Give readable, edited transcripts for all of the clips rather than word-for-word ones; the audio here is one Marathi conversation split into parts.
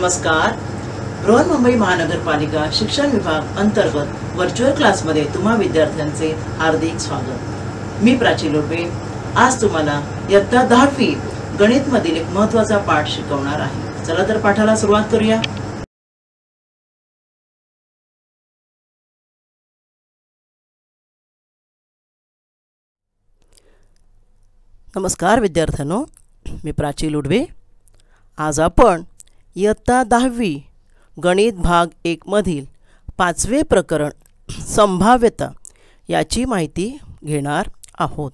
नमस्कार. बृहन्मुंबई महानगरपालिका शिक्षण विभाग अंतर्गत व्हर्च्युअल क्लासमध्ये तुम्हा विद्यार्थ्यांचे हार्दिक स्वागत. मी प्राची लोटे आज तुम्हाला इयत्ता 10वी गणित मधील एक महत्त्वाचा पाठ शिकवणार आहे. चला तर पाठाला सुरुवात करूया. नमस्कार विद्यार्थ्यांनो, मी प्राची लोडवे. आज आपण इयत्ता 10वी गणित भाग 1 मधील 5वे प्रकरण संभाव्यता याची माहिती घेणार आहोत.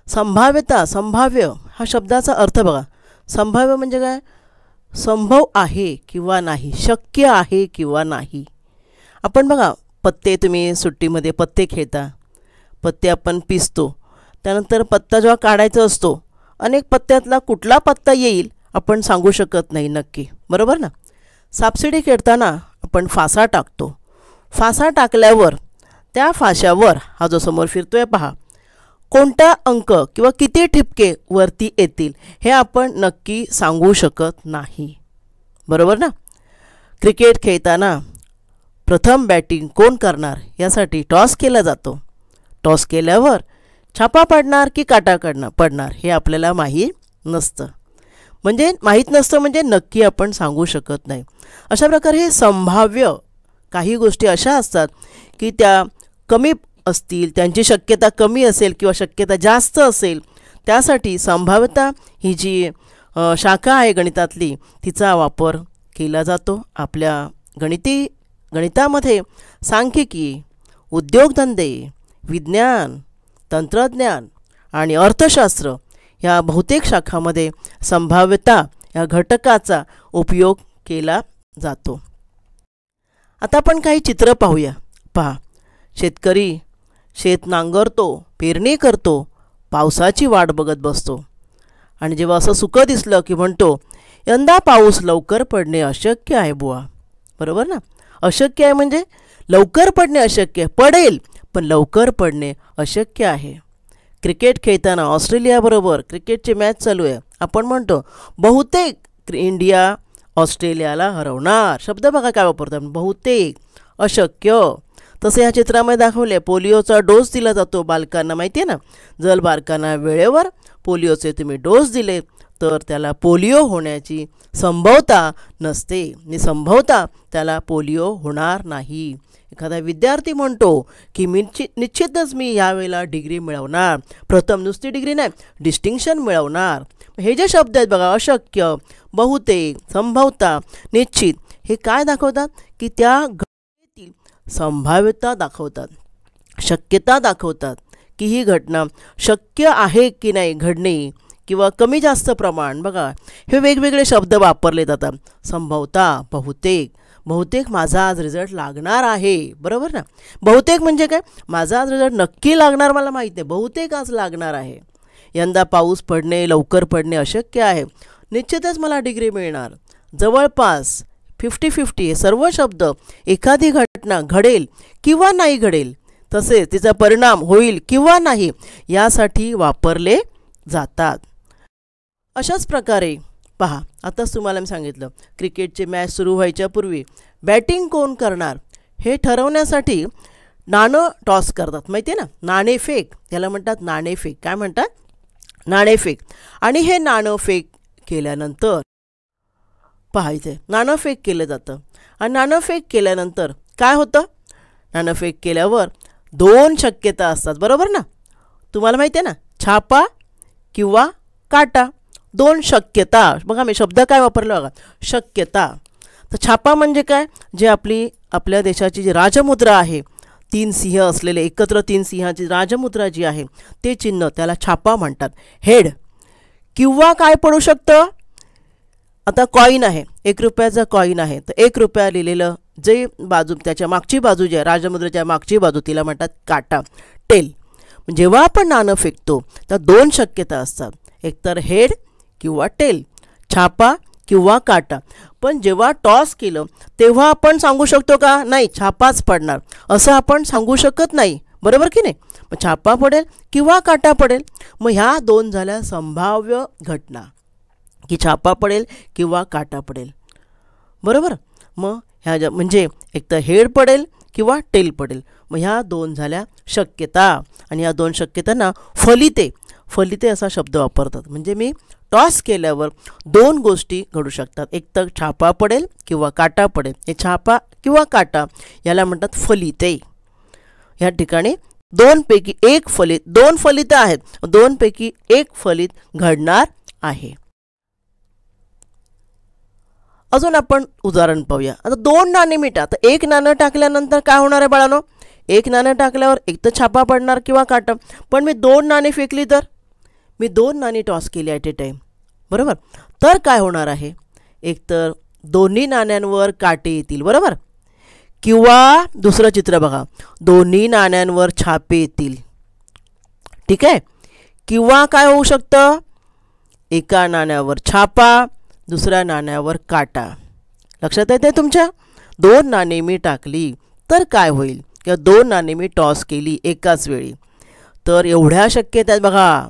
संभाव्यता, संभाव्य हा शब्दाचा अर्थ बघा. संभाव्य म्हणजे काय? संभव आहे किंवा नाही, शक्य आहे किंवा नाही. आपण बघा, पत्ते तुम्ही सुट्टीमध्ये पत्ते खेळता, पत्ते आपण पिसतो, त्यानंतर पत्ता जेव्हा काढायचा असतो, अनेक पत्त्यातला कुठला पत्ता येईल आपण सांगू शकत नाही नक्की, बरोबर ना. सापशिडी खेळताना आपण फासा टाकतो. फासा टाकल्यावर त्या फाश्यावर हा जो समोर फिरतोय पहा, कोणता अंक किंवा किती ठिपके वरती येतील हे आपण नक्की सांगू शकत नाही, बरोबर ना. क्रिकेट खेळताना प्रथम बॅटिंग कोण करणार यासाठी टॉस केला जातो. टॉस केल्यावर छापा पडणार की काटा पडणार हे आपल्याला माहीत नसतं. म्हणजे माहीत नसतं म्हणजे नक्की आपण सांगू शकत नाही. अशा प्रकारे हे संभाव्य काही गोष्टी अशा असतात की त्या कमी असतील, त्यांची शक्यता कमी असेल किंवा शक्यता जास्त असेल. त्यासाठी संभाव्यता ही जी शाखा आहे गणितातली, तिचा वापर केला जातो. आपल्या गणितामध्ये सांख्यिकी, उद्योगधंदे, विज्ञान, तंत्रज्ञान आणि अर्थशास्त्र या बहुतेक शाखांमध्ये संभाव्यता या घटकाचा उपयोग केला जातो. आता आपण काही चित्र पाहूया. पहा, शेतकरी शेत नांगरतो, पेरणी करतो, पावसाची वाट बघत बसतो आणि जेव्हा असं सुकं दिसलं की म्हणतो, यंदा पाऊस लवकर पडणे अशक्य आहे बुवा, बरोबर ना. अशक्य आहे म्हणजे लवकर पडणे अशक्य, पडेल पण लवकर पडणे अशक्य आहे. क्रिकेट खेळताना ऑस्ट्रेलियाबरोबर क्रिकेटची मॅच चालू आहे, आपण म्हणतो बहुतेक इंडिया ऑस्ट्रेलियाला हरवणार. शब्द बघा काय वापरतात, बहुतेक, अशक्य. तसे ह्या चित्रामध्ये दाखवले, पोलिओचा डोस दिला जातो बालकांना, माहिती आहे ना. जर बालकांना वेळेवर पोलिओचे तुम्ही डोस दिले तर त्याला पोलिओ होण्याची संभाव्यता नसते, संभाव्यता त्याला पोलिओ होणार नाही. एखादा विद्यार्थी म्हणतो की निश्चितच मी यावेळेला डिग्री मिळवणार, प्रथम नुसती डिग्री नाही, डिस्टिंक्शन मिळवणार. हे जे शब्द आहेत बघा, अशक्य, बहुतेक, संभाव्यता, निश्चित, हे काय दाखवतात की त्या घटनेतील संभाव्यता दाखवतात, शक्यता दाखवतात की ही घटना शक्य आहे की नाही घडणे किंवा कमी जास्त प्रमाण. बघा, हे वेगवेगळे शब्द वापरले जातात. संभाव्यता, बहुतेक माझा आज रिझल्ट लागणार आहे, बरोबर ना. बहुतेक म्हणजे काय, माझा आज रिझल्ट नक्की लागणार मला माहीत नाही, बहुतेक आज लागणार आहे. यंदा पाऊस पडणे, लवकर पडणे अशक्य आहे, निश्चितच मला डिग्री मिळणार. जवळपास, 50-50 हे सर्व शब्द एखादी घटना घडेल किंवा नाही घडेल, तसेच तिचा परिणाम होईल किंवा नाही यासाठी वापरले जातात. अशाच प्रकारे पहा, आताच तुम्हाला मी सांगितलं, क्रिकेटची मॅच सुरू व्हायच्या पूर्वी बॅटिंग कोण करणार हे ठरवण्यासाठी नाणं टॉस करतात, माहिती आहे ना. नाणेफेक याला म्हणतात, नाणेफेक. काय म्हणतात? नाणेफेक. आणि हे नाणंफेक केल्यानंतर पहा, इथे नाणंफेक केलं जातं आणि नाणंफेक केल्यानंतर काय होतं? नाणंफेक केल्यावर 2 शक्यता असतात, बरोबर ना. तुम्हाला माहिती आहे ना, छापा किंवा काटा. 2 शक्यता. बघा, मी शब्द काय वापरला बघा, शक्यता. तर छापा म्हणजे काय, जे आपल्या देशाची जी राजमुद्रा आहे, 3 सिंह असलेले एकत्र 3 सिंहाची राजमुद्रा जी आहे ते चिन्ह, त्याला छापा म्हणतात. हेड. किंवा काय पडू शकतं, आता कॉईन आहे, 1 रुपयाचा कॉईन आहे, तर 1 रुपया लिहिलेलं जे बाजू, त्याच्या मागची बाजू जी आहे राजमुद्रेच्या मागची बाजू, तिला म्हणतात काटा, टेल. जेव्हा आपण नाणं फेकतो तर 2 शक्यता असतात, एकतर हेड किंवा टेल, छापा किंवा काटा. पण जेव्हा टॉस केलं तेव्हा आपण सांगू शकतो का? नाही, छापाच पडणार असं आपण सांगू शकत नाही, बरोबर की नाही. मग छापा पडेल किंवा काटा पडेल. मग ह्या 2 झाल्या संभाव्य घटना की छापा पडेल किंवा काटा पडेल. बरोबर. मग ह्या म्हणजे एक तर हेड पडेल किंवा टेल पडेल. मग ह्या दोन झाल्या शक्यता आणि ह्या दोन शक्यतांना फलिते फलिते असा शब्द वापरतात. म्हणजे मी टॉस केल्यावर दोन गोष्टी घडू शकतात. एक तर छापा पडेल किंवा काटा पडेल. हे छापा किंवा काटा याला म्हणतात फलिते. ह्या ठिकाणी दोनपैकी एक फलित, दोन फलित आहेत, दोनपैकी एक फलित घडणार आहे. अजून आपण उदाहरण पाहूया. आता दोन नाणी मिटा. आता एक नाणं टाकल्यानंतर काय होणार आहे बाळांनो? एक नाणं टाकल्यावर एक तर छापा पडणार किंवा काटा. पण मी दोन नाणी फेकली तर मी दोन नाणी टॉस केली ॲट ए टाईम, बरोबर. तर काय होणार आहे? एकतर दोन्ही नाण्यांवर काटे येतील, बरोबर. किंवा दुसरं चित्र बघा, दोन्ही नाण्यांवर छापे येतील. ठीक आहे. किंवा काय होऊ शकतं? एका नाण्यावर छापा, दुसऱ्या नाण्यावर काटा. लक्षात येते तुमच्या? दोन नाणी मी टाकली तर काय होईल? किंवा दोन नाणी मी टॉस केली एकाच वेळी तर एवढ्या शक्यता आहेत बघा.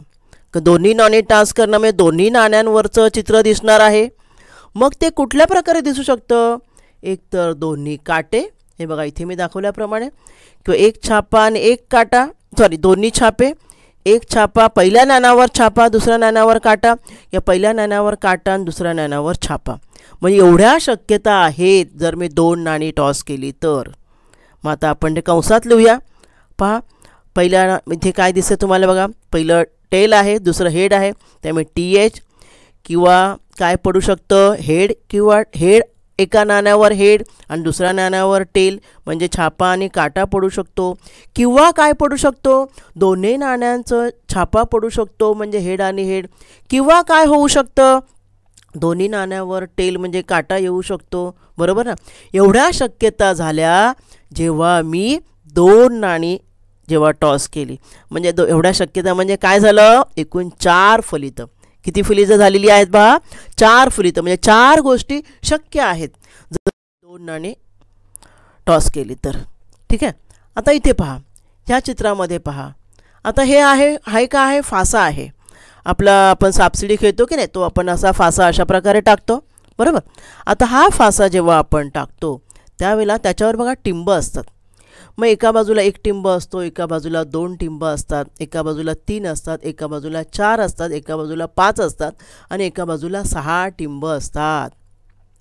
दोन्ही नाणी टॉस करणं म्हणजे दोन्ही नाण्यांवरचं चित्र दिसणार आहे. मग ते कुठल्या प्रकारे दिसू शकतं? एक तर दोन्ही काटे, हे बघा इथे मी दाखवल्याप्रमाणे, किंवा एक छापा आणि एक काटा, दोन्ही छापे, एक छापा, पहिल्या नाण्यावर छापा दुसऱ्या नाण्यावर काटा, या पहिल्या नाण्यावर काटा आणि दुसऱ्या नाण्यावर छापा. म्हणजे एवढ्या शक्यता आहेत जर मी दोन नाणी टॉस केली तर. मग आता आपण ते कंसात लिहूया. पहा, पहिल्या इथे काय दिसतं तुम्हाला बघा. पहिलं टेल आहे, दुसरं हेड आहे, त्यामुळे TH. किंवा काय पडू शकतं? हेड, किंवा हेड एका नाण्यावर हेड आणि दुसऱ्या नाण्यावर टेल म्हणजे छापा आणि काटा पडू शकतो. किंवा काय पडू शकतो? दोन्ही नाण्यांचं छापा पडू शकतो म्हणजे हेड आणि हेड. किंवा काय होऊ शकतं? दोन्ही नाण्यावर टेल म्हणजे काटा येऊ शकतो, बरोबर ना. एवढ्या शक्यता झाल्या जेव्हा मी दोन नाणी जेव्हा टॉस केली. म्हणजे एवढ्या शक्यता म्हणजे काय झालं? एकूण 4 फलितं. किती फलितं झालेली आहेत बघा? 4 फलितं. म्हणजे 4 गोष्टी शक्य आहेत जर दोन नाणी टॉस केली तर. ठीक आहे. आता इथे पहा, ह्या चित्रामध्ये पहा. आता हे आहे का आहे? फासा आहे आपला. आपण सापशिडी खेळतो की नाही, तो आपण असा फासा अशा प्रकारे टाकतो, बरोबर. आता हा फासा जेव्हा आपण टाकतो त्यावेळेला त्याच्यावर बघा टिंब असतात. मग एका बाजूला एक टिंब असतो, एका बाजूला 2 टिंब असतात, एका बाजूला 3 असतात, एका बाजूला 4 असतात, एका बाजूला 5 असतात आणि एका बाजूला 6 टिंब असतात.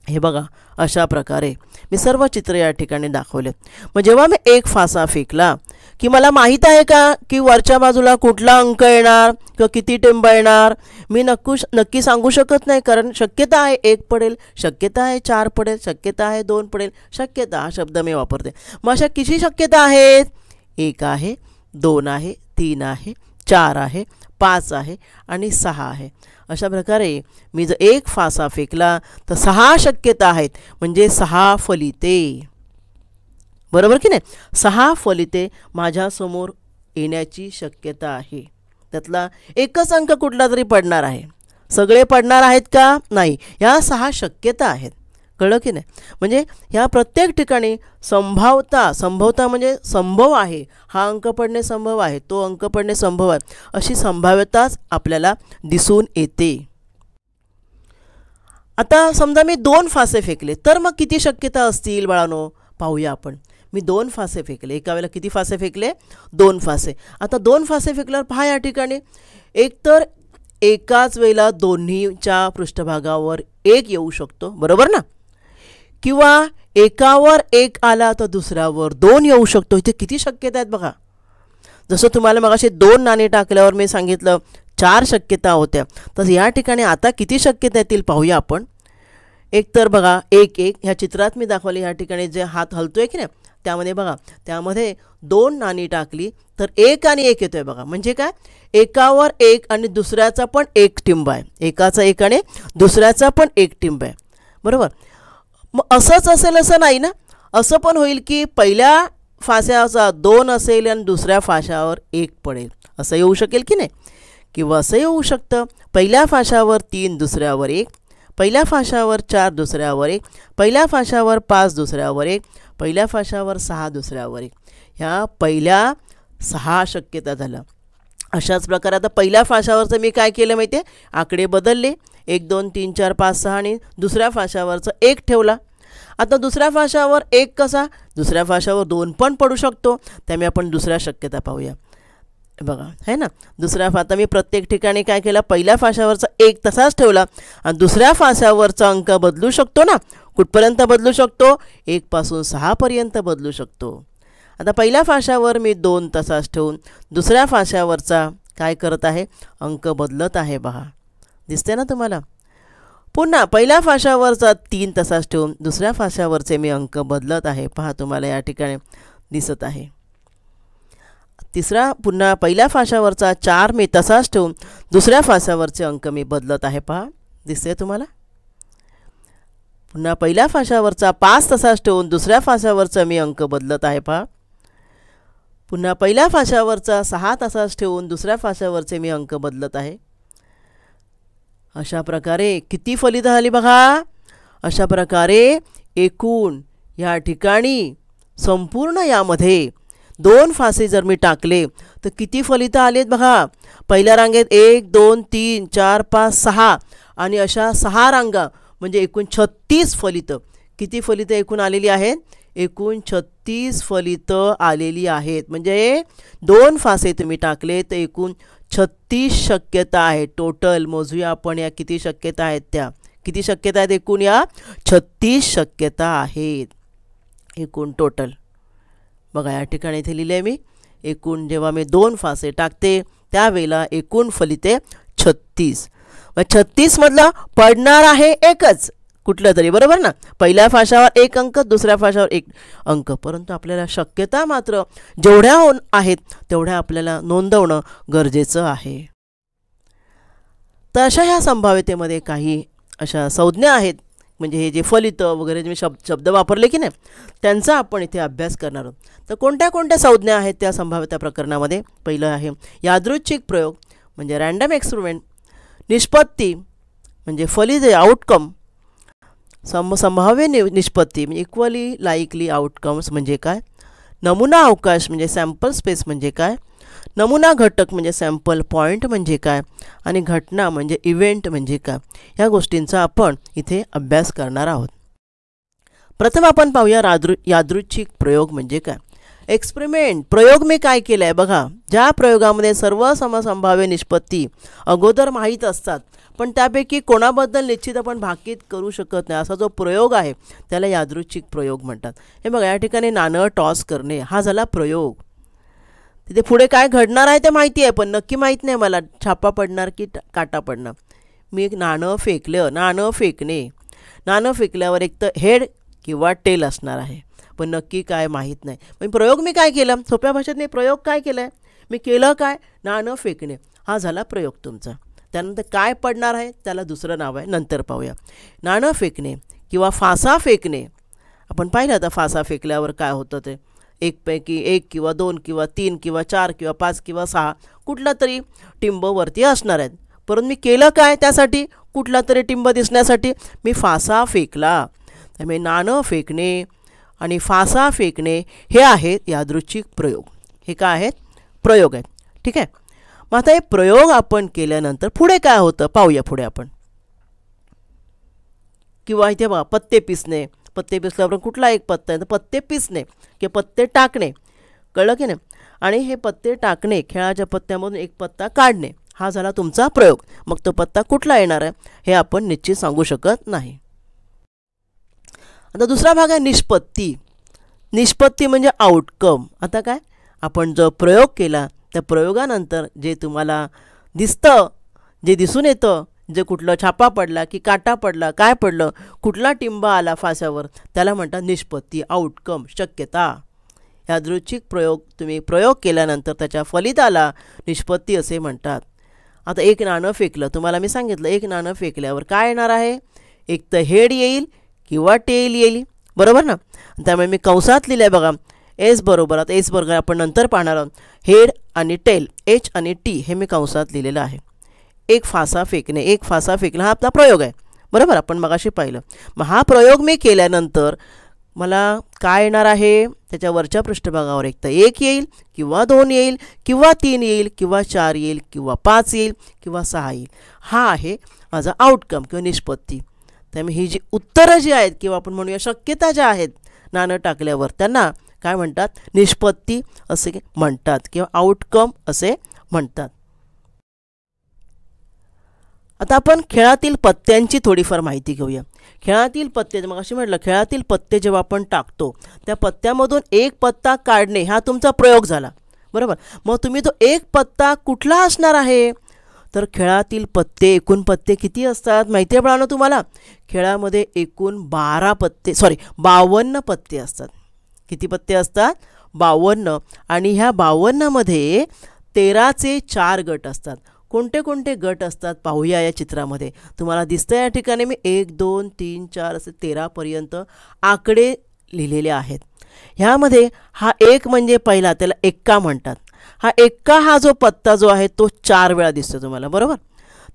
हे बघा अशा प्रकारे मी सर्व चित्र या ठिकाणी दाखवले. मग जेव्हा मी एक फासा फेकला की मला माहीत आहे का की वरच्या बाजूला कुठला अंक येणार किंवा किती टिंब येणार? मी नक्की सांगू शकत नाही, कारण शक्यता आहे 1 पडेल, शक्यता आहे 4 पडेल, शक्यता आहे 2 पडेल. शक्यता हा शब्द मी वापरते. मग अशा किती शक्यता आहेत? 1 आहे, 2 आहे, 3 आहे, 4 आहे, 5 आहे आणि 6 आहे. अशा प्रकारे मी जर एक फासा फेकला तर 6 शक्यता आहेत म्हणजे 6 फलिते, बरोबर की नाही. 6 फलिते माझ्यासमोर येण्याची शक्यता आहे. त्यातला एकच अंक कुठला तरी पडणार आहे. सगळे पडणार आहेत का? नाही. ह्या 6 शक्यता आहेत. कळलं की नाही. म्हणजे ह्या प्रत्येक ठिकाणी संभावता म्हणजे संभव आहे. हा अंक पडणे संभव आहे, तो अंक पडणे संभव आहे, अशी संभाव्यताच आपल्याला दिसून येते. आता समजा मी 2 फासे फेकले तर मग किती शक्यता असतील बाळांनो? पाहूया आपण. मी 2 फासे फेकले. एका वेळेला किती फासे फेकले? 2 फासे. आता 2 फासे फेकल्यावर पहा या ठिकाणी एकतर एकाच वेळेला दोन्हीच्या पृष्ठभागावर 1 येऊ शकतो, बरोबर ना. किंवा एकावर 1 आला तर दुसऱ्यावर 2 येऊ शकतो. इथे किती शक्यता आहेत बघा. जसं तुम्हाला मगाशी 2 नाणी टाकल्यावर मी सांगितलं 4 शक्यता होत्या, तर या ठिकाणी आता किती शक्यता येतील पाहूया आपण. एक तर बघा 1-1 ह्या चित्रात मी दाखवले. ह्या ठिकाणी जे हात हलतोय की नाही त्यामध्ये बघा, त्यामध्ये 2 नाणी टाकली तर 1 आणि 1 येतोय बघा. म्हणजे काय? एकावर 1 आणि दुसऱ्याचा पण 1 टिंब आहे. एकाचा 1 आणि दुसऱ्याचा पण 1 टिंब आहे, बरोबर. मग असंच असेल असं नाही ना. असं पण होईल की पहिल्या फाश्याचा 2 असेल आणि दुसऱ्या फाश्यावर 1 पडेल, असं येऊ शकेल की नाही. किंवा असं येऊ शकतं पहिल्या फाश्यावर 3 दुसऱ्यावर 1, पहिल्या फाश्यावर 4 दुसऱ्यावर 1, पहिल्या फाश्यावर 5 दुसऱ्यावर 1, पहिल्या फाश्यावर 6 दुसऱ्यावर 1. ह्या पहिल्या 6 शक्यता झाल्या. अशाच प्रकारे आता पहिल्या फाश्यावरचं मी काय केलं माहिती आहे? आकडे बदलले. 1 2 3 4 5 6 आणि दुसऱ्या फाश्यावरचं 1 ठेवला. आता दुसऱ्या फाशावर 1 कसा, दुसऱ्या फाशावर 2 पण पडू शकतो, त्यामुळे आपण दुसऱ्या शक्यता पाहूया. बघा आहे ना, दुसऱ्या आता मी प्रत्येक ठिकाणी काय केलं, पहिल्या फाशावरचा 1 तसाच ठेवला आणि दुसऱ्या फाशावरचा अंक बदलू शकतो ना. कुठपर्यंत बदलू शकतो, 1 पासून 6 पर्यंत बदलू शकतो. आता पहिल्या फाशावर मी 2 तसाच ठेवून दुसऱ्या फाशावरचा काय करत आहे, अंक बदलत आहे. बघा दिसते ना तुम्हाला. पुन्हा पहिल्या फाशावरचा 3 तसाच ठेवून दुसऱ्या फाशावरचे मी अंक बदलत आहे. पहा तुम्हाला या ठिकाणी दिसत आहे. तिसरा पुन्हा पहिल्या फाशावरचा 4 मी तसाच ठेवून दुसऱ्या फाशावरचे अंक मी बदलत आहे. पहा दिसते तुम्हाला. पुन्हा पहिल्या फाशावरचा 5 तसाच ठेवून दुसऱ्या फाशावरचा मी अंक बदलत आहे. पहा पुन्हा पहिल्या फाशावरचा 6 तसाच ठेवून दुसऱ्या फाशावरचे मी अंक बदलत आहे. अशा प्रकारे किती फलितं आली बघा. अशा प्रकारे एकूण या ठिकाणी संपूर्ण यामध्ये 2 फासे जर मी टाकले तर किती फलितं आलेत बघा. पहिल्या रांगेत 1 2 3 4 5 6 आणि अशा 6 रांगा म्हणजे एकूण 36 फलितं. किती फलितं एकूण आलेली आहेत, एकूण 36 फलितं आलेली आहेत. म्हणजे 2 फासे तुम्ही टाकले तर एकूण 36 शक्यता आहेत. टोटल मोजूया आपण या किती शक्यता आहेत त्या. किती शक्यता आहेत एकूण, या 36 शक्यता आहेत एकूण टोटल. बघा या ठिकाणी इथे लिहिले आहे मी. एकूण जेव्हा मी 2 फासे टाकते त्यावेळेला एकूण फलिते 36. मग 36 मधला पडणार आहे एकच कुठलं तरी, बरोबर ना. पहिल्या फाशावर 1 अंक, दुसऱ्या फाशावर 1 अंक. परंतु आपल्याला शक्यता मात्र जेवढ्या आहेत तेवढ्या आपल्याला नोंदवणं गरजेचं आहे. तर अशा ह्या संभाव्यतेमध्ये काही अशा संज्ञा आहेत, म्हणजे हे जे फलितं वगैरे जे शब्द वापरले की नाही त्यांचा आपण इथे अभ्यास करणार आहोत. तर कोणत्या कोणत्या संज्ञा आहेत त्या संभाव्यता प्रकरणामध्ये. पहिलं आहे यादृच्छिक प्रयोग म्हणजे रँडम एक्सपेरिमेंट. निष्पत्ती म्हणजे फलित आउटकम. संभाव्य निष्पत्ती म्हणजे इक्वली लाईकली आउटकम्स म्हणजे काय. नमुना अवकाश म्हणजे सॅम्पल स्पेस म्हणजे काय. नमुना घटक म्हणजे सॅम्पल पॉईंट म्हणजे काय. आणि घटना म्हणजे इव्हेंट म्हणजे काय. ह्या गोष्टींचा आपण इथे अभ्यास करणार आहोत. प्रथम आपण पाहूया यादृच्छिक प्रयोग म्हणजे काय. एक्सपेरिमेंट प्रयोग मी काय केलं आहे बघा. ज्या प्रयोगामध्ये सर्व समसंभाव्य निष्पत्ती अगोदर माहीत असतात पण त्यापैकी कोणाबद्दल निश्चित आपण भाकीत करू शकत नाही असा जो प्रयोग आहे त्याला यादृच्छिक प्रयोग म्हणतात. हे बघा या ठिकाणी नाणं टॉस करणे हा झाला प्रयोग. तिथे पुढे काय घडणार आहे ते माहिती आहे पण नक्की माहीत नाही मला छापा पडणार की काटा पडणार. मी एक नाणं फेकलं, नाणं फेकणे. नाणं फेकल्यावर एक तर हेड किंवा टेल असणार आहे पण नक्की काय माहीत नाही. पण प्रयोग मी काय केला, सोप्या भाषेत मी प्रयोग काय केलं आहे, मी केलं काय, नाणं फेकणे हा झाला प्रयोग तुमचा. त्यानंतर काय पडणार आहे त्याला दुसरं नाव आहे, नंतर पाहूया. नाणं फेकणे किंवा फासा फेकणे. आपण पाहिलं आता फासा फेकल्यावर काय होतं ते. एकपैकी 1 किंवा 2 किंवा 3 किंवा 4 किंवा 5 किंवा 6 कुठला तरी टिंब वरती असणार आहेत. परंतु मी केलं काय त्यासाठी, कुठला तरी टिंब दिसण्यासाठी मी फासा फेकला. त्यामुळे नाणं फेकणे आणि फासा फेकणे हे आहेत यादृच्छिक प्रयोग. हे काय आहेत, प्रयोग आहेत. ठीक आहे. मग आता हे प्रयोग आपण केल्यानंतर पुढे काय होतं पाहूया. पुढे आपण किंवा इथे बघा पत्ते पिसणे. पत्ते पिसल्यावर कुठला एक पत्ता आहे तर पत्ते पिसणे किंवा पत्ते टाकणे. कळलं की नाही. आणि हे पत्ते टाकणे खेळाच्या पत्त्यामधून एक पत्ता काढणे हा झाला तुमचा प्रयोग. मग तो पत्ता कुठला येणार आहे हे आपण निश्चित सांगू शकत नाही. आता दुसरा भाग आहे निष्पत्ती. निष्पत्ती म्हणजे आउटकम. आता काय आपण जो प्रयोग केला त्या प्रयोगानंतर जे तुम्हाला दिसतं, जे दिसून येतं, जे कुठलं छापा पडला की काटा पडला, काय पडलं, कुठला टिंबा आला फास्यावर त्याला म्हणतात निष्पत्ती, आउटकम, शक्यता. यादृच्छिक प्रयोग तुम्ही प्रयोग केल्यानंतर त्याच्या फलिताला निष्पत्ती असे म्हणतात. आता एक नाणं फेकलं, तुम्हाला मी सांगितलं एक नाणं फेकल्यावर काय येणार आहे, एक तर हेड येईल किंवा टेल येईल, बरोबर ना. त्यामुळे मी कंसात लिहिलं आहे बघा एस बरोबर. आता एस बरोबर आपण नंतर पाहणार आहोत. हेड आणि टेल एच आणि टी हे मी कंसात लिहिलेलं आहे. एक फासा फेकणे, एक फासा फेकणे हा आपला प्रयोग आहे, बरोबर. आपण मगाशी पाहिलं. मग हा प्रयोग मी केल्यानंतर मला काय येणार आहे त्याच्या वरच्या पृष्ठभागावर एक तर 1 येईल किंवा 2 येईल किंवा 3 येईल किंवा 4 येईल किंवा 5 येईल किंवा 6 येईल. हा आहे माझा आउटकम किंवा निष्पत्ती. त्यामुळे ही जी उत्तरं जी आहेत किंवा आपण म्हणूया शक्यता ज्या आहेत नाणं टाकल्यावर त्यांना काय म्हणतात, निष्पत्ती असे म्हणतात किंवा आउटकम असे म्हणतात. आता आपण खेळातील पत्त्यांची थोडीफार माहिती घेऊया. खेळातील पत्ते, मग अशी म्हटलं, खेळातील पत्ते जेव्हा आपण टाकतो त्या पत्त्यामधून एक पत्ता काढणे हा तुमचा प्रयोग झाला, बरोबर. मग तुम्ही तो एक पत्ता कुठला असणार आहे, तर खेळातील पत्ते, एकूण पत्ते किती असतात माहिती आहे बाळांनो तुम्हाला? खेळामध्ये एकूण 52 पत्ते असतात. किती पत्ते असतात? 52. आणि ह्या 52मध्ये 13चे 4 गट असतात. कोणते कोणते गट असतात पाहूया या चित्रामध्ये. तुम्हाला दिसतं या ठिकाणी मी 1 2 3 4 असे 13पर्यंत आकडे लिहिलेले आहेत. ह्यामध्ये हा एक म्हणजे पहिला, त्याला एक्का म्हणतात. हा एक्का हा जो पत्ता जो आहे तो 4 वेळा दिसतो तुम्हाला, बरोबर.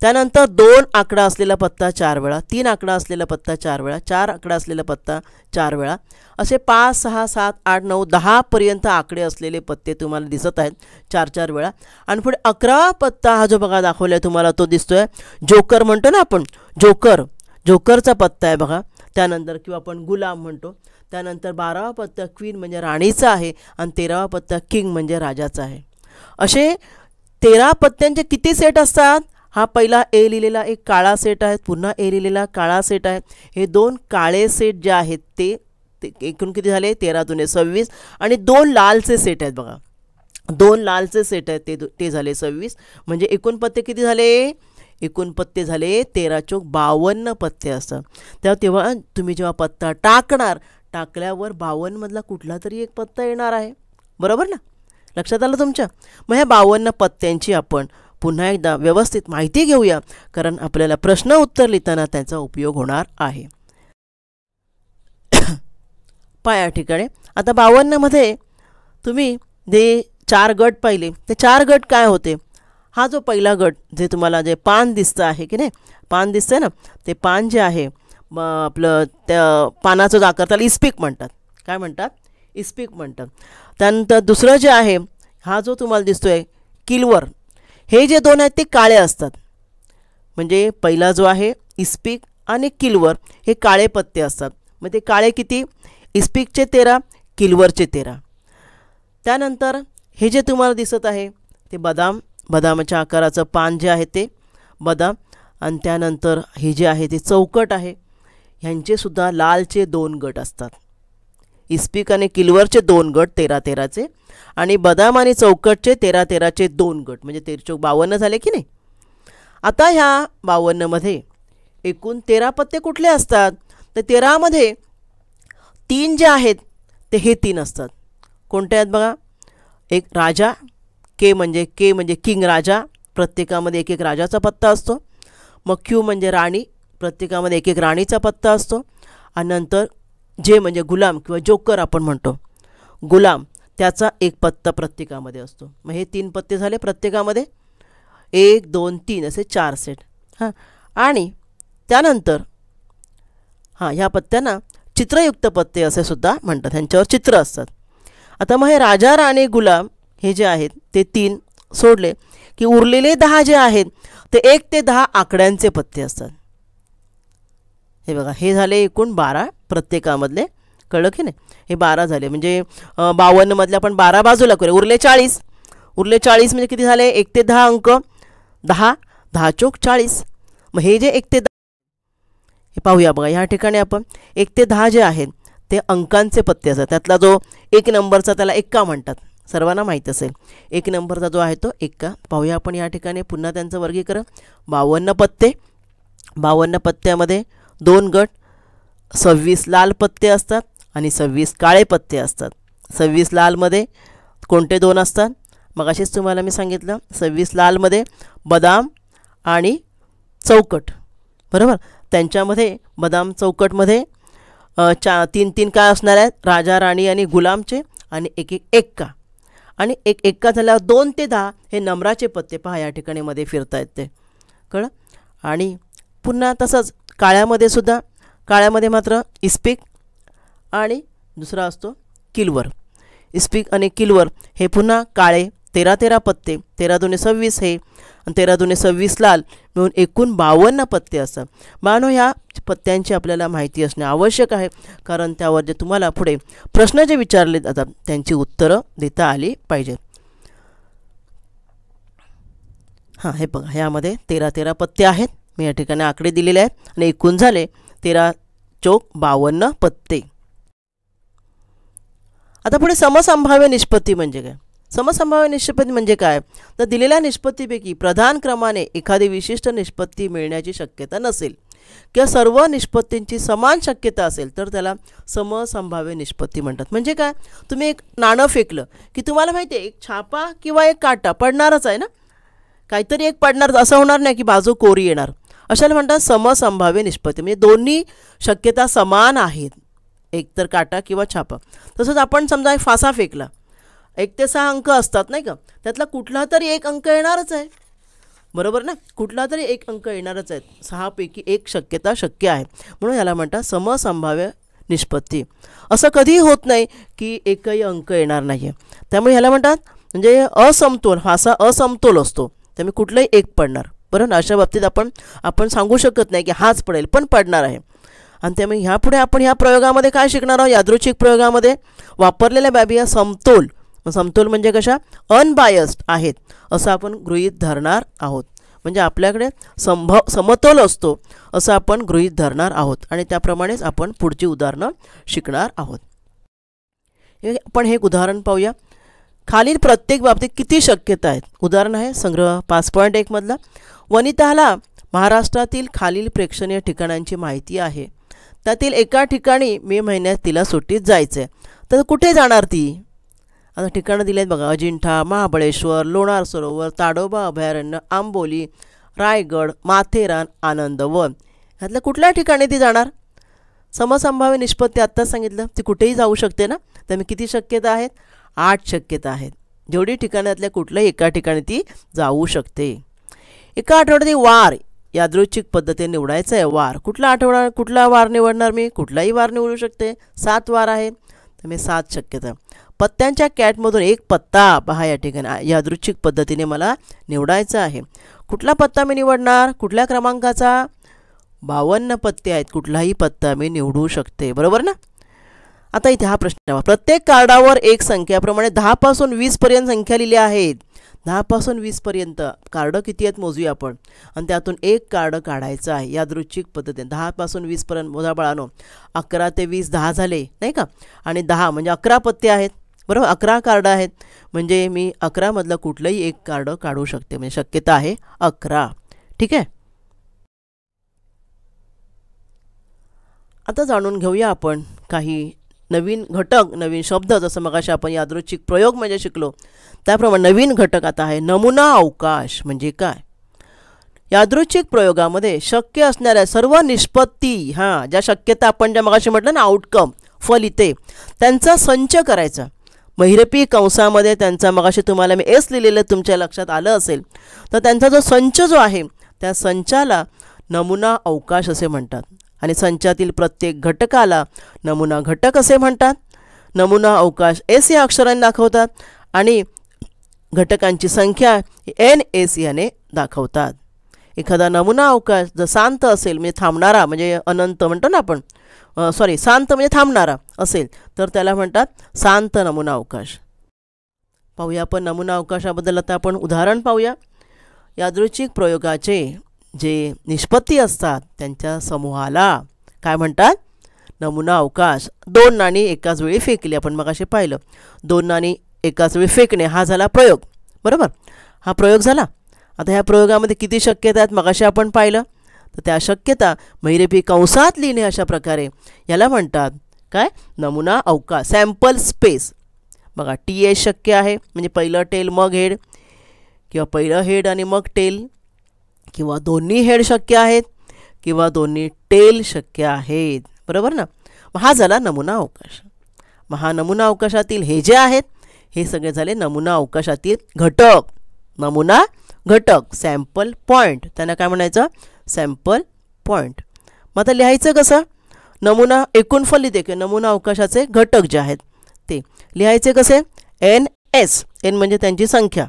त्यानंतर 2 आकडा असलेला पत्ता 4 वेळा, 3 आकडा असलेला पत्ता 4 वेळा, 4 आकडा असलेला पत्ता 4 वेळा, असे 5 6 7 8 9 10पर्यंत आकडे असलेले पत्ते तुम्हाला दिसत आहेत 4 वेळा. आणि पुढे 11वा पत्ता हा जो बघा दाखवला आहे तुम्हाला तो दिसतोय, जोकर म्हणतो ना आपण, जोकरचा पत्ता आहे बघा. त्यानंतर किंवा आपण गुलाम म्हणतो. त्यानंतर 12वा पत्ता क्वीन म्हणजे राणीचा आहे आणि 13वा पत्ता किंग म्हणजे राजाचा आहे. असे 13 पत्त्यांचे किती सेट असतात? हा पहिला ए लिहिलेला एक काळा सेट आहे, पुन्हा ए लिहिलेला काळा सेट आहे. हे 2 काळे सेट जे आहेत ते एकूण किती झाले? 13 दुने 26. आणि 2 लालचे सेट आहेत बघा, 2 लालचे सेट आहेत ते झाले 26. म्हणजे एकूण पत्ते किती झाले? एकूण पत्ते झाले 13 चोक 52 पत्ते असतात. तेव्हा तुम्ही जेव्हा पत्ता टाकल्यावर 52 मधला कुठला तरी एक पत्ता येणार आहे, बरोबर ना? लक्षात आलं तुमच्या? मग ह्या 52 पत्त्यांची आपण पुन्हा एकदा व्यवस्थित माहिती घेऊया, कारण आपल्याला प्रश्न उत्तर लिहिताना त्याचा उपयोग होणार आहे. या ठिकाणी आता 52मध्ये तुम्ही जे 4 गट पाहिले, ते 4 गट काय होते? हा जो पहिला गट जे तुम्हाला जे पान दिसतं आहे की नाही, पान दिसतंय ना, ते पान जे आहे आपलं त्या पानाचं आकार त्याला इस्पिक म्हणतात. काय म्हणतात? इस्पिक म्हणतात. त्यानंतर दुसरं जे आहे, हा जो तुम्हाला दिसतोय किलवर, हे जे 2 आहेत ते काळे असतात. म्हणजे पहिला जो आहे इस्पिक आणि किलवर हे काळे पत्ते असतात. मग ते काळे किती? इस्पिकचे 13, किलवरचे 13. त्यानंतर हे जे तुम्हाला दिसत आहे ते बदामाच्या आकाराचं पान जे आहे ते बदाम. आणि त्यानंतर हे जे आहे ते चौकट आहे, ह्यांचेसुद्धा लालचे 2 गट असतात. इस्पिक आणि किलवरचे 2 गट 13-13चे आणि बदाम आणि चौकटचे 13-13चे 2 गट, म्हणजे 13 चोक 52 झाले की नाही. आता ह्या 52मध्ये एकूण 13 पत्ते कुठले असतात? तर 13मध्ये 3 जे आहेत ते हे 3 असतात. कोणते आहेत बघा? एक राजा, के म्हणजे किंग राजा, प्रत्येकामध्ये एक राजाचा पत्ता असतो. मग क्यू म्हणजे राणी, प्रत्येकामध्ये एक राणीचा पत्ता असतो. आणि नंतर जे म्हणजे गुलाम किंवा जोकर आपण म्हणतो, गुलाम, त्याचा एक पत्ता प्रत्येकामध्ये असतो. मग हे 3 पत्ते झाले प्रत्येकामध्ये, 1 2 3 असे 4 सेट. हां, आणि त्यानंतर ह्या पत्त्यांना चित्रयुक्त पत्ते असे सुद्धा म्हणतात, ह्यांच्यावर चित्र असतात. आता मग हे राजा राणी गुलाम हे जे आहेत ते 3 सोडले की उरलेले 10 जे आहेत ते 1 ते 10 आकड्यांचे पत्ते असतात. हे बघा, हे झाले एकूण 12 प्रत्येकामधले, कळलं की नाही? हे 12 झाले. म्हणजे 52मधले आपण 12 बाजूला करूया, उरले 40. उरले 40 म्हणजे किती झाले? 1 ते 10 अंक, 10 चोक 40. मग हे जे 1 ते 10 हे पाहूया बघा, ह्या ठिकाणी आपण 1 ते 10 जे आहेत ते अंकांचे पत्ते असतात. त्यातला जो 1 नंबरचा त्याला एक्का म्हणतात, सर्वांना माहीत असेल. 1 नंबरचा जो आहे तो एक्का. पाहूया आपण या ठिकाणी पुन्हा त्यांचं वर्गीकरण. 52 पत्ते, 52 पत्त्यामध्ये 2 गट, 26 लाल पत्ते असतात आणि 26 काळे पत्ते असतात. 26 लालमध्ये कोणते 2 असतात? मग असेच तुम्हाला मी सांगितलं, 26 लालमध्ये बदाम आणि चौकट, बरोबर. त्यांच्यामध्ये बदाम चौकटमध्ये 3 काय असणार आहेत? राजा राणी आणि गुलामचे आणि एक एक्का. आणि एक एक्का झाल्यावर 2 ते 10 हे नंबराचे पत्ते पहा या ठिकाणी मध्ये फिरतायत ते, कळलं. आणि पुन्हा तसंच काळ्यामध्ये सुद्धा, काळ्यामध्ये मात्र इस्पिक आणि दुसरा असतो किलवर. इस्पिक आणि किलवर हे पुन्हा काळे 13 पत्ते, 13 दुने 26 हे आणि 13 दुने 26 लाल मिळून एकूण 52 पत्ते असतात. बाळांनो, ह्या पत्त्यांची आपल्याला माहिती असणे आवश्यक आहे, कारण त्यावर जे तुम्हाला पुढे प्रश्न जे विचारले जातात त्यांची उत्तरं देता आली पाहिजेत. हां, हे बघा, ह्यामध्ये 13 पत्ते आहेत. मी या ठिकाणी आकडे दिलेले आहेत आणि एकूण झाले 13 चौक 52 पत्ते. आता पुढे समसंभाव्य निष्पत्ती म्हणजे काय? समसंभाव्य निष्पत्ती म्हणजे काय? तर दिलेल्या निष्पत्तीपैकी प्रधान क्रमाने एखादी विशिष्ट निष्पत्ती मिळण्याची शक्यता नसेल किंवा सर्व निष्पत्तींची समान शक्यता असेल तर त्याला समसंभाव्य निष्पत्ती म्हणतात. म्हणजे काय? तुम्ही एक नाणं फेकलं की तुम्हाला माहिती आहे एक छापा किंवा एक काटा पडणारच आहे ना, काहीतरी एक पडणार, असं होणार नाही की बाजू कोरी येणार. अशाला म्हणतात समसंभाव्य निष्पत्ती. म्हणजे दोन्ही शक्यता समान आहेत, एक तर काटा किंवा छापा. तसंच आपण समजा एक फासा फेकला, 1 ते 6 अंक असतात नाही का, त्यातला कुठला तरी एक अंक येणारच आहे, बरोबर ना, कुठला तरी एक अंक येणारच आहे. 6 पैकी एक शक्यता शक्य आहे, म्हणून याला म्हणतात समसंभाव्य निष्पत्ती. असं कधीही होत नाही की एकही अंक येणार नाही आहे, त्यामुळे ह्याला म्हणतात म्हणजे असमतोल, फासा असमतोल असतो, त्यामुळे कुठलंही एक पडणार. बरं ना, अशा बाबतीत आपण सांगू शकत नाही की हाच पडेल, पण पडणार आहे. आणि त्यामुळे ह्यापुढे आपण ह्या प्रयोगामध्ये काय शिकणार आहोत? यादृच्छिक प्रयोगामध्ये वापरलेल्या बाबी या समतोल, समतोल म्हणजे कशा? अनबायस्ड आहेत असं आपण गृहीत धरणार आहोत. म्हणजे आपल्याकडे समतोल असतो असं आपण गृहीत धरणार आहोत आणि त्याप्रमाणेच आपण पुढची उदाहरणं शिकणार आहोत. आपण हे एक उदाहरण पाहूया. खालील प्रत्येक बाबतीत किती शक्यता आहेत? उदाहरण आहे संग्रह 5.1 मधला. वनिताला महाराष्ट्रातील खालील प्रेक्षणीय ठिकाणांची माहिती आहे. त्यातील एका ठिकाणी मे महिन्यात तिला सुट्टीत जायचं आहे, तर कुठे जाणार ती? आता ठिकाणं दिली आहेत बघा. अजिंठा, महाबळेश्वर, लोणार सरोवर, ताडोबा अभयारण्य, आंबोली, रायगड, माथेरान, आनंदवन. ह्यातल्या कुठल्या ठिकाणी ती जाणार? समसंभाव्य निष्पत्ती आत्ताच सांगितलं, ती कुठेही जाऊ शकते ना. त्यामुळे किती शक्यता आहेत? 8 शक्यता आहेत. जेवढी ठिकाणातल्या कुठल्याही एका ठिकाणी ती जाऊ शकते. एका आठवड्यात वार यादृच्छिक पद्धतीने निवडायचं आहे. वार कुठला वार निवडणार मी? कुठलाही वार निवडू शकते. 7 वार आहेत, त्यामुळे 7 शक्यता. पत्त्यांच्या कॅटमधून एक पत्ता पहा या ठिकाणी यादृच्छिक पद्धतीने मला निवडायचा आहे. कुठला पत्ता मी निवडणार? कुठल्या क्रमांकाचा? 52 पत्ते आहेत, कुठलाही पत्ता मी निवडू शकते, बरोबर ना. आता इथे हा प्रश्न आहे. प्रत्येक कार्डावर एक संख्याप्रमाणे 10 पासून 20 पर्यंत संख्या लिहिल्या आहेत. 10 पासून 20 पर्यंत कार्ड किती आहेत मोजूया आपण, आणि त्यातून एक कार्ड काढायचं आहे यादृच्छिक पद्धतीने. 10 पासून 20 पर्यंत मोजा बाळानो. 11 ते 20 10 झाले नाही का, आणि 10 म्हणजे 11 पत्ते आहेत, बरोबर. 11 कार्ड आहेत, म्हणजे मी 11 मधलं कुठलंही एक कार्ड काढू शकते, म्हणजे शक्यता आहे 11. ठीक आहे. आता जाणून घेऊया आपण काही नवीन घटक, नवीन शब्द. जसं मगाशी आपण यादृच्छिक प्रयोग म्हणजे शिकलो, त्याप्रमाणे नवीन घटक आता आहे नमुना अवकाश. म्हणजे काय? यादृच्छिक प्रयोगामध्ये शक्य असणाऱ्या सर्व निष्पत्ती, ज्या शक्यता आपण ज्या मगाशी म्हटलं ना, आउटकम, फलिते, त्यांचा संच करायचा. महिरपी कंसामध्ये त्यांचा, मगाशी तुम्हाला मी एस लिहिलेलं तुमच्या लक्षात आलं असेल, तर त्यांचा जो संच जो आहे त्या संचाला नमुना अवकाश असे म्हणतात. आणि संचातील प्रत्येक घटकाला नमुना घटक असे म्हणतात. नमुना अवकाश एस या अक्षराने दाखवतात आणि घटकांची संख्या NS याने दाखवतात. एखादा नमुना अवकाश जर शांत असेल, म्हणजे थांबणारा, म्हणजे अनंत म्हणतो ना आपण, शांत म्हणजे थांबणारा असेल तर त्याला म्हणतात शांत नमुना अवकाश. पाहूया आपण नमुना अवकाशाबद्दल. आता आपण उदाहरण पाहूया. यादृच्छिक प्रयोगाचे जे निष्पत्ती असतात त्यांच्या समूहाला काय म्हणतात? नमुना अवकाश. 2 नाणी एकाच वेळी फेकली, आपण मगाशी पाहिलं. 2 नाणी एकाच वेळी फेकणे हा झाला प्रयोग, बरोबर. हा प्रयोग झाला. आता ह्या प्रयोगामध्ये किती शक्यता आहेत मगाशी आपण पाहिलं, तर त्या शक्यता महिरपी कंसात लिहिणे अशा प्रकारे याला म्हणतात काय? नमुना अवकाश, सॅम्पल स्पेस. बघा, TH शक्य आहे, म्हणजे पहिलं टेल मग हेड, किंवा पहिलं हेड आणि मग टेल, किंवा दोन्ही हेड शक्य आहेत, किंवा दोन्ही टेल शक्य आहेत, बरोबर ना. मग हा झाला नमुना अवकाश. मग हा नमुना अवकाशातील हे जे आहेत हे सगळे झाले नमुना अवकाशातील घटक. नमुना घटक, सॅम्पल पॉईंट, त्यांना काय म्हणायचं? Sample point. मग आता लिहायचं कसं? नमुना एकूण फलिते किंवा नमुना अवकाशाचे घटक जे आहेत ते लिहायचे कसे? NS. एन म्हणजे त्यांची संख्या,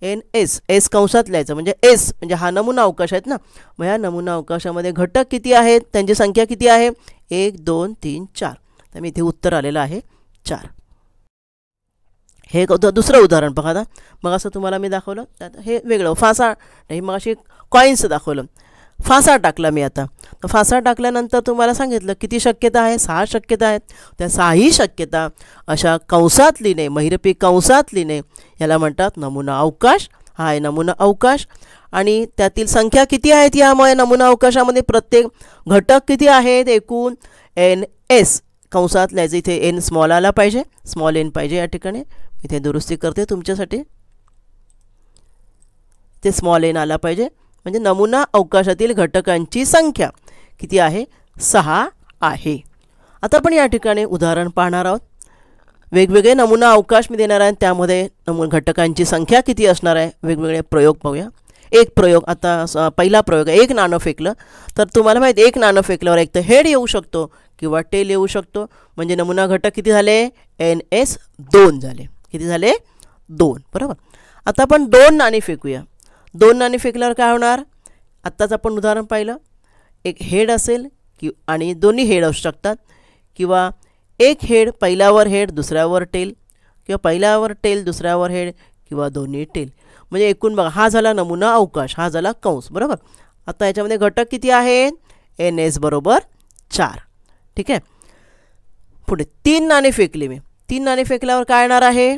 एन एस, एस कंसात लिहायचं म्हणजे एस म्हणजे हा नमुना अवकाश आहेत ना. मग ह्या नमुना अवकाशामध्ये घटक किती आहेत, त्यांची संख्या किती आहे, 1 2 3 4. तर मी इथे उत्तर आलेलं आहे 4. हे दुसरं उदाहरण बघा. आता मग असं तुम्हाला मी दाखवलं, हे वेगळं फासा नाही, मग अशी कॉईन्स दाखवलं. फासा टाकला मी आता. तर फासा टाकल्यानंतर तुम्हाला सांगितलं किती शक्यता आहे, 6 शक्यता आहेत. त्या 6ही शक्यता अशा कंसात लिहिणे, महिरपी कंसात लिहिणे याला म्हणतात नमुना अवकाश. हा आहे नमुना अवकाश. आणि त्यातील संख्या किती आहेत यामुळे नमुना अवकाशामध्ये प्रत्येक घटक किती आहेत, एकूण एन एस कंसात लिहायचं. इथे एन स्मॉल आला पाहिजे, स्मॉल एन पाहिजे या ठिकाणी. इथे दुरुस्ती करते तुमच्यासाठी, ते स्मॉल एन आला पाहिजे. म्हणजे नमुना अवकाशातील घटकांची संख्या किती आहे, 6 आहे. आता आपण या ठिकाणी उदाहरण पाहणार आहोत. वेगवेगळे नमुना अवकाश मी देणार आहे, त्यामध्ये घटकांची संख्या किती असणार आहे. वेगवेगळे प्रयोग पाहूया. एक प्रयोग, आता पहिला प्रयोग आहे, एक नाणं फेकलं. तर तुम्हाला माहिती, एक नाणं फेकल्यावर एक तर हेड येऊ शकतो किंवा टेल येऊ शकतो. म्हणजे नमुना घटक किती झाले, एन एस 2 झाले. किती झाले, 2. बरोबर. आता आपण 2 नाणी फेकूया. 2 नाणी फेकल्यावर काय होणार, आत्ताच आपण उदाहरण पाहिलं, एक हेड असेल आणि दोन्ही हेड असू शकतात, किंवा एक हेड, पहिल्यावर हेड दुसऱ्यावर टेल, किंवा पहिल्यावर टेल दुसऱ्यावर हेड, किंवा दोन्ही टेल. म्हणजे एकूण बघा, हा झाला नमुना अवकाश, हा झाला कंस. बरोबर. आता याच्यामध्ये घटक किती आहेत, एन एस बरोबर 4. ठीक आहे. पुढे 3 नाणी फेकली मी. 3 नाणी फेकल्यावर काय येणार आहे,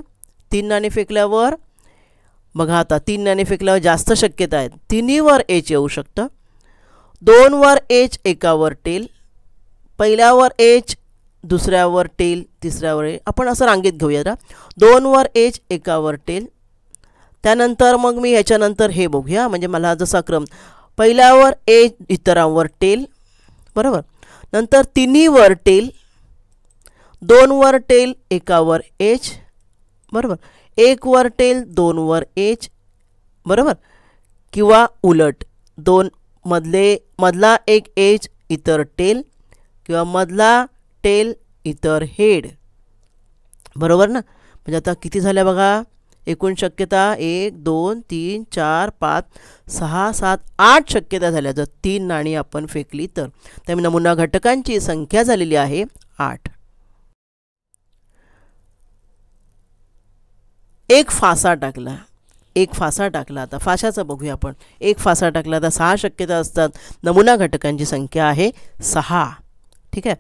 3 नाणी फेकल्यावर बघा, आता 3 नाणी फेकल्यावर जास्त शक्यता आहेत. तिन्हीवर एच येऊ शकतं. 2 वर एच, एकावर टेल, पहिल्यावर एच दुसऱ्यावर टेल, तिसऱ्यावर एच. आपण असं रांगेत घेऊया. 2 वर एच, एकावर टेल. त्यानंतर मग मी याच्यानंतर हे बघूया. म्हणजे मला जसा क्रम, पहिल्यावर एच, इतरांवर टेल. बरोबर. नंतर तिन्हीवर टेल, 2 वर टेल, एकावर एच. बरोबर. 1 वर टेल, 2 वर एच. बरोबर. किंवा उलट, 2 मधला एक एच, इतर टेल, किंवा मधला टेल, इतर हेड. बरोबर ना. म्हणजे आता किती झाल्या बघा, एकूण शक्यता 1 2 3 4 5 6 7 8 शक्यता झाल्या. जर 3 नाणी आपण फेकली तर. त्यामुळे नमुना घटकांची संख्या झालेली आहे 8. एक फासा टाकला. एक फासा टाकला. आता फाशाचं बघूया आपण. एक फासा टाकला तर 6 शक्यता असतात. नमुना घटकांची संख्या आहे 6. ठीक आहे.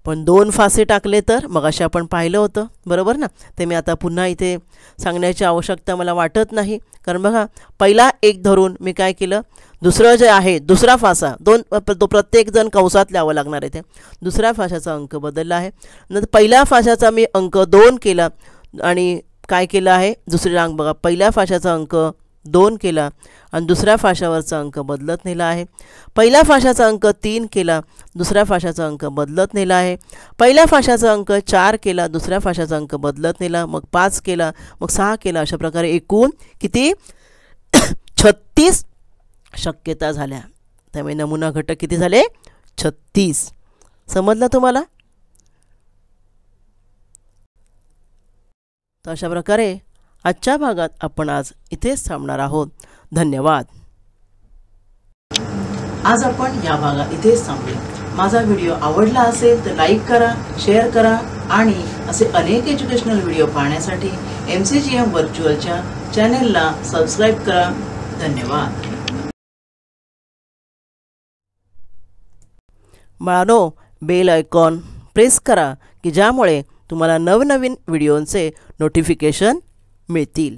पण 2 फासे टाकले तर मग असे आपण पाहिलं होतं. बरोबर ना. ते मी आता पुन्हा इथे सांगण्याची आवश्यकता मला वाटत नाही. कारण बघा, पहिला एक धरून मी काय केलं, दुसरं जे आहे दुसरा फासा, तो प्रत्येकजण कंसात लिहावं लागणार आहे. ते दुसऱ्या फाशाचा अंक बदलला आहे. नंतर पहिल्या फाशाचा मी अंक 2 केला आणि काय केलं आहे, दुसरी रांग बघा, पहिल्या फाशाचा अंक 2 केला आणि दुसऱ्या फाशावरचा अंक बदलत नेला आहे. पहिल्या फाशाचा अंक 3 केला, दुसऱ्या फाशाचा अंक बदलत नेला आहे. पहिल्या फाशाचा अंक 4 केला, दुसऱ्या फाशाचा अंक बदलत नेला, मग 5 केला, मग 6 केला. अशा प्रकारे एकूण किती 36 शक्यता झाल्या. त्यामुळे नमुना घटक किती झाले, 36. समजलं तुम्हाला. तर अशा प्रकारे आजच्या भागात आपण आज इथेच थांबणार आहोत. धन्यवाद. आज आपण या भागात इथेच थांबलो. माझा व्हिडिओ आवडला असेल तर लाईक करा, शेअर करा आणि असे अनेक एज्युकेशनल व्हिडिओ पाहण्यासाठी MCGM व्हर्च्युअलच्या चॅनेलला सबस्क्राईब करा. धन्यवाद. बाळांनो, बेल आयकॉन प्रेस करा की ज्यामुळे तुम्हाला नवनवीन व्हिडिओंचे नोटिफिकेशन मिळतील.